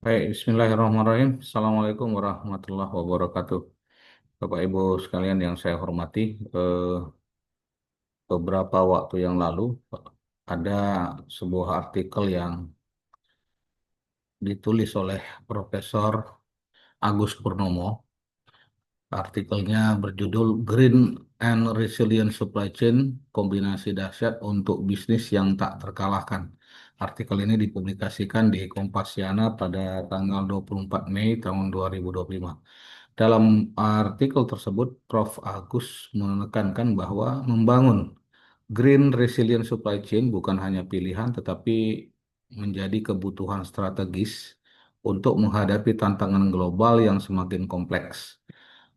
Baik, Bismillahirrahmanirrahim. Assalamualaikum warahmatullahi wabarakatuh. Bapak Ibu sekalian yang saya hormati, beberapa waktu yang lalu ada sebuah artikel yang ditulis oleh Profesor Agus Purnomo. Artikelnya berjudul Green and Resilient Supply Chain, Kombinasi Dahsyat untuk Bisnis yang Tak Terkalahkan. Artikel ini dipublikasikan di Kompasiana pada tanggal 24 Mei tahun 2025. Dalam artikel tersebut, Prof. Agus menekankan bahwa membangun green resilient supply chain bukan hanya pilihan, tetapi menjadi kebutuhan strategis untuk menghadapi tantangan global yang semakin kompleks.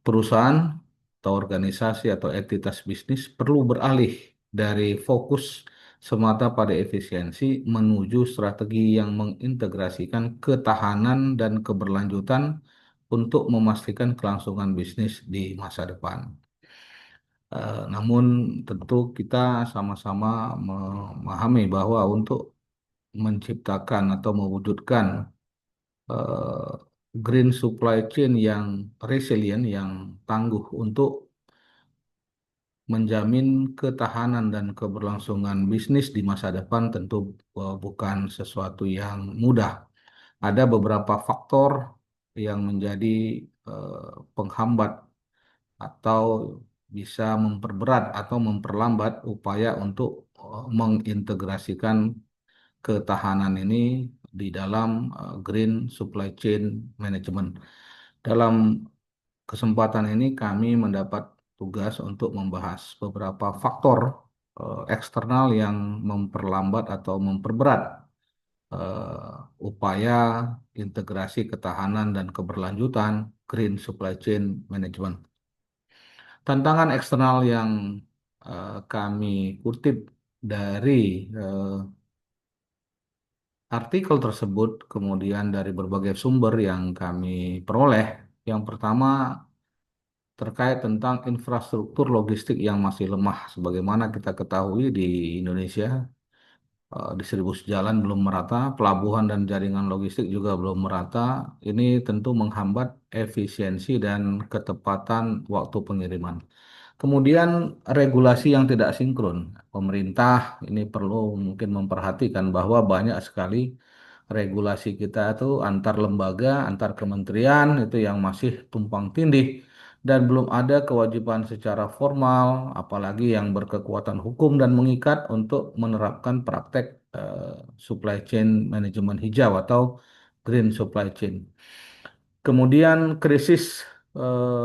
Perusahaan atau organisasi atau entitas bisnis perlu beralih dari fokus semata pada efisiensi menuju strategi yang mengintegrasikan ketahanan dan keberlanjutan untuk memastikan kelangsungan bisnis di masa depan. Namun tentu kita sama-sama memahami bahwa untuk menciptakan atau mewujudkan eh, green supply chain yang resilient, yang tangguh untuk menjamin ketahanan dan keberlangsungan bisnis di masa depan tentu bukan sesuatu yang mudah. Ada beberapa faktor yang menjadi penghambat atau bisa memperberat atau memperlambat upaya untuk mengintegrasikan ketahanan ini di dalam green supply chain management. Dalam kesempatan ini kami mendapat tugas untuk membahas beberapa faktor eksternal yang memperlambat atau memperberat upaya integrasi ketahanan dan keberlanjutan green supply chain management. Tantangan eksternal yang kami kutip dari eh, artikel tersebut, kemudian dari berbagai sumber yang kami peroleh, yang pertama terkait tentang infrastruktur logistik yang masih lemah. Sebagaimana kita ketahui di Indonesia, distribusi jalan belum merata, pelabuhan dan jaringan logistik juga belum merata. Ini tentu menghambat efisiensi dan ketepatan waktu pengiriman. Kemudian regulasi yang tidak sinkron. Pemerintah ini perlu mungkin memperhatikan bahwa banyak sekali regulasi kita itu antar lembaga, antar kementerian itu yang masih tumpang tindih dan belum ada kewajiban secara formal, apalagi yang berkekuatan hukum dan mengikat untuk menerapkan praktek supply chain manajemen hijau atau green supply chain. Kemudian krisis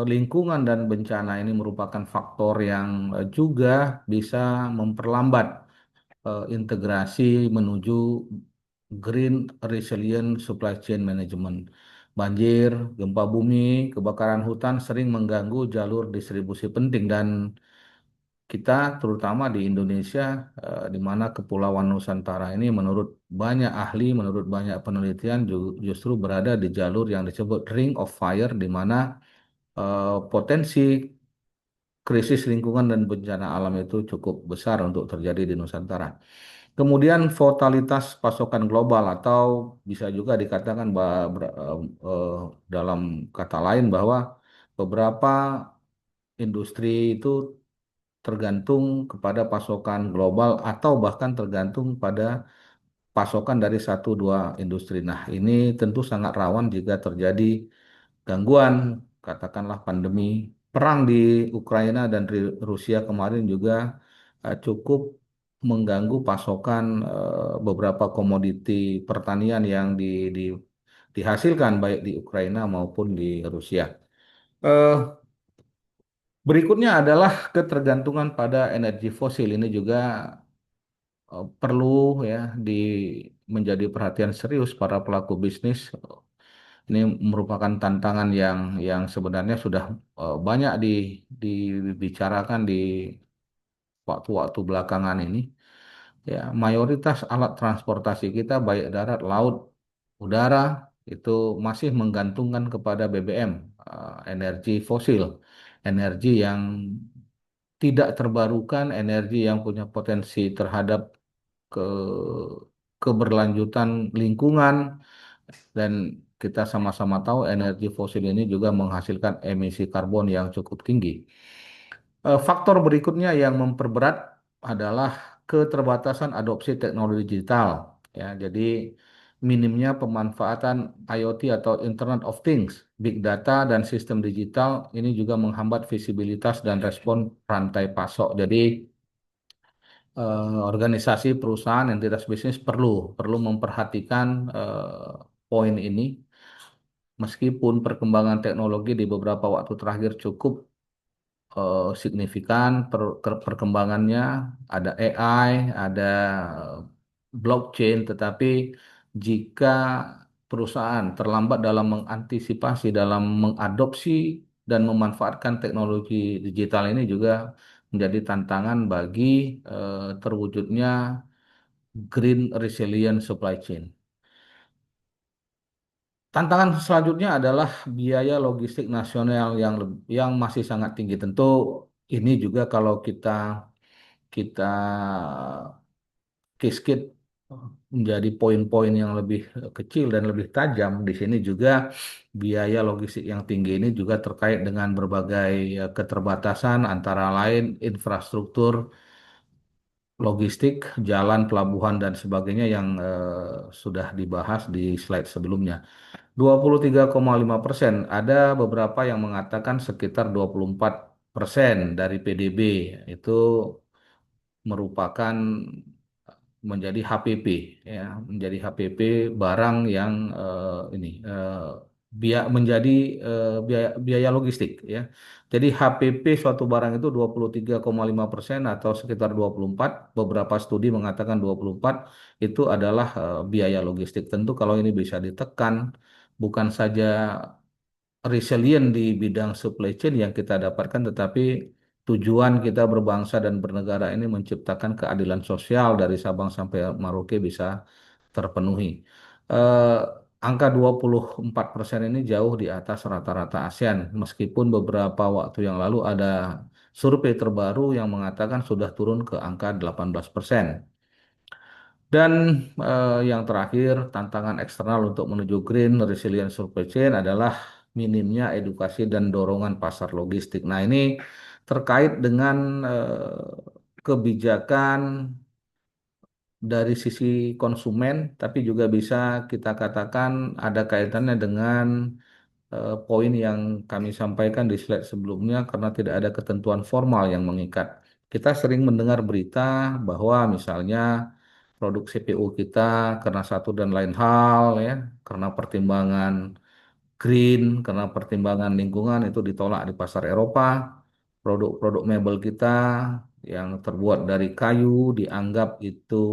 lingkungan dan bencana ini merupakan faktor yang juga bisa memperlambat integrasi menuju green resilient supply chain management. Banjir, gempa bumi, kebakaran hutan sering mengganggu jalur distribusi penting dan kita terutama di Indonesia di mana Kepulauan Nusantara ini menurut banyak ahli, menurut banyak penelitian justru berada di jalur yang disebut Ring of Fire di mana potensi krisis lingkungan dan bencana alam itu cukup besar untuk terjadi di Nusantara. Kemudian volatilitas pasokan global atau bisa juga dikatakan dalam kata lain bahwa beberapa industri itu tergantung kepada pasokan global atau bahkan tergantung pada pasokan dari satu dua industri. Nah, ini tentu sangat rawan jika terjadi gangguan, katakanlah pandemi, perang di Ukraina dan Rusia kemarin juga cukup mengganggu pasokan beberapa komoditi pertanian yang dihasilkan baik di Ukraina maupun di Rusia. Eh, Berikutnya adalah ketergantungan pada energi fosil. Ini juga perlu ya di menjadi perhatian serius para pelaku bisnis. Ini merupakan tantangan yang sebenarnya sudah banyak dibicarakan di waktu-waktu belakangan ini. Ya, mayoritas alat transportasi kita baik darat, laut, udara itu masih menggantungkan kepada BBM, energi fosil, energi yang tidak terbarukan, energi yang punya potensi terhadap ke keberlanjutan lingkungan Dan kita sama-sama tahu energi fosil ini juga menghasilkan emisi karbon yang cukup tinggi. Faktor berikutnya yang memperberat adalah keterbatasan adopsi teknologi digital. Ya, jadi minimnya pemanfaatan IoT atau Internet of Things, big data dan sistem digital ini juga menghambat visibilitas dan respon rantai pasok. Jadi organisasi perusahaan entitas bisnis perlu memperhatikan poin ini meskipun perkembangan teknologi di beberapa waktu terakhir cukup signifikan perkembangannya, ada AI, ada blockchain, tetapi jika perusahaan terlambat dalam mengantisipasi, dalam mengadopsi dan memanfaatkan teknologi digital ini juga menjadi tantangan bagi terwujudnya green resilient supply chain. Tantangan selanjutnya adalah biaya logistik nasional yang masih sangat tinggi. Tentu ini juga kalau kita kita kiskit menjadi poin-poin yang lebih kecil dan lebih tajam. Di sini juga biaya logistik yang tinggi ini juga terkait dengan berbagai keterbatasan antara lain infrastruktur logistik, jalan, pelabuhan dan sebagainya yang sudah dibahas di slide sebelumnya. 23,5%. Ada beberapa yang mengatakan sekitar 24% dari PDB itu merupakan menjadi HPP, ya, menjadi HPP barang yang ini menjadi biaya logistik, ya. Jadi HPP suatu barang itu 23,5% atau sekitar 24. Beberapa studi mengatakan 24 itu adalah biaya logistik. Tentu kalau ini bisa ditekan, bukan saja resilient di bidang supply chain yang kita dapatkan, tetapi tujuan kita berbangsa dan bernegara ini menciptakan keadilan sosial dari Sabang sampai Merauke bisa terpenuhi. Eh, Angka 24% ini jauh di atas rata-rata ASEAN, meskipun beberapa waktu yang lalu ada survei terbaru yang mengatakan sudah turun ke angka 18%. Dan yang terakhir, tantangan eksternal untuk menuju green resilient supply chain adalah minimnya edukasi dan dorongan pasar logistik. Nah, ini terkait dengan kebijakan dari sisi konsumen, tapi juga bisa kita katakan ada kaitannya dengan poin yang kami sampaikan di slide sebelumnya karena tidak ada ketentuan formal yang mengikat. Kita sering mendengar berita bahwa misalnya produk CPU kita karena satu dan lain hal, ya, karena pertimbangan green, karena pertimbangan lingkungan itu ditolak di pasar Eropa. Produk-produk mebel kita yang terbuat dari kayu dianggap itu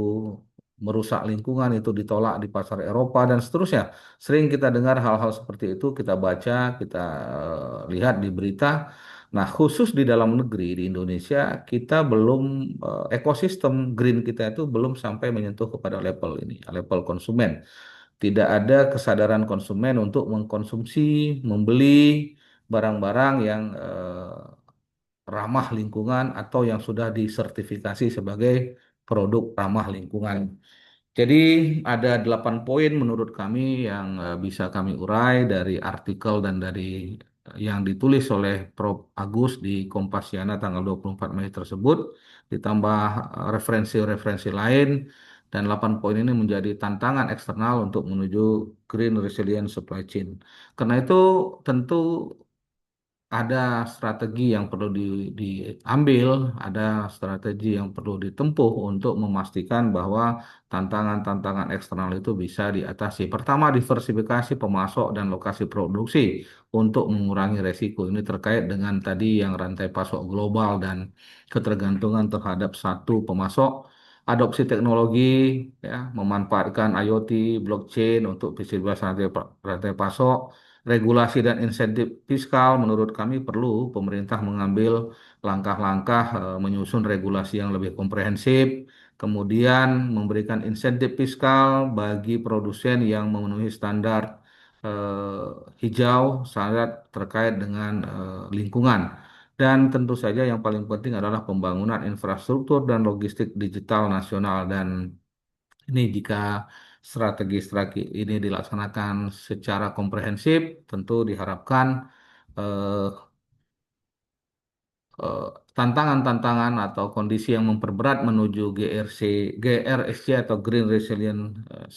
merusak lingkungan, itu ditolak di pasar Eropa dan seterusnya. Sering kita dengar hal-hal seperti itu, kita baca, kita lihat di berita. Nah, khusus di dalam negeri di Indonesia, kita belum ekosistem green kita itu belum sampai menyentuh kepada level ini, level konsumen. Tidak ada kesadaran konsumen untuk mengkonsumsi, membeli barang-barang yang ramah lingkungan atau yang sudah disertifikasi sebagai produk ramah lingkungan. Jadi ada 8 poin menurut kami yang bisa kami urai dari artikel dan dari yang ditulis oleh Prof. Agus di Kompasiana tanggal 24 Mei tersebut, ditambah referensi-referensi lain, dan 8 poin ini menjadi tantangan eksternal untuk menuju green resilient supply chain. Karena itu tentu ada strategi yang perlu diambil, ada strategi yang perlu ditempuh untuk memastikan bahwa tantangan-tantangan eksternal itu bisa diatasi. Pertama, diversifikasi pemasok dan lokasi produksi untuk mengurangi resiko. Ini terkait dengan tadi yang rantai pasok global dan ketergantungan terhadap satu pemasok. Adopsi teknologi, ya, memanfaatkan IoT, blockchain untuk visibilitas rantai pasok. Regulasi dan insentif fiskal menurut kami perlu pemerintah mengambil langkah-langkah menyusun regulasi yang lebih komprehensif, kemudian memberikan insentif fiskal bagi produsen yang memenuhi standar hijau, standar terkait dengan lingkungan. Dan tentu saja yang paling penting adalah pembangunan infrastruktur dan logistik digital nasional. Dan ini jika strategi-strategi ini dilaksanakan secara komprehensif, tentu diharapkan eh, eh, tantangan-tantangan atau kondisi yang memperberat menuju GRSC atau Green Resilient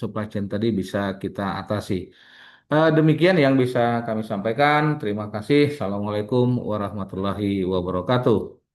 Supply Chain tadi bisa kita atasi. Demikian yang bisa kami sampaikan. Terima kasih. Assalamualaikum warahmatullahi wabarakatuh.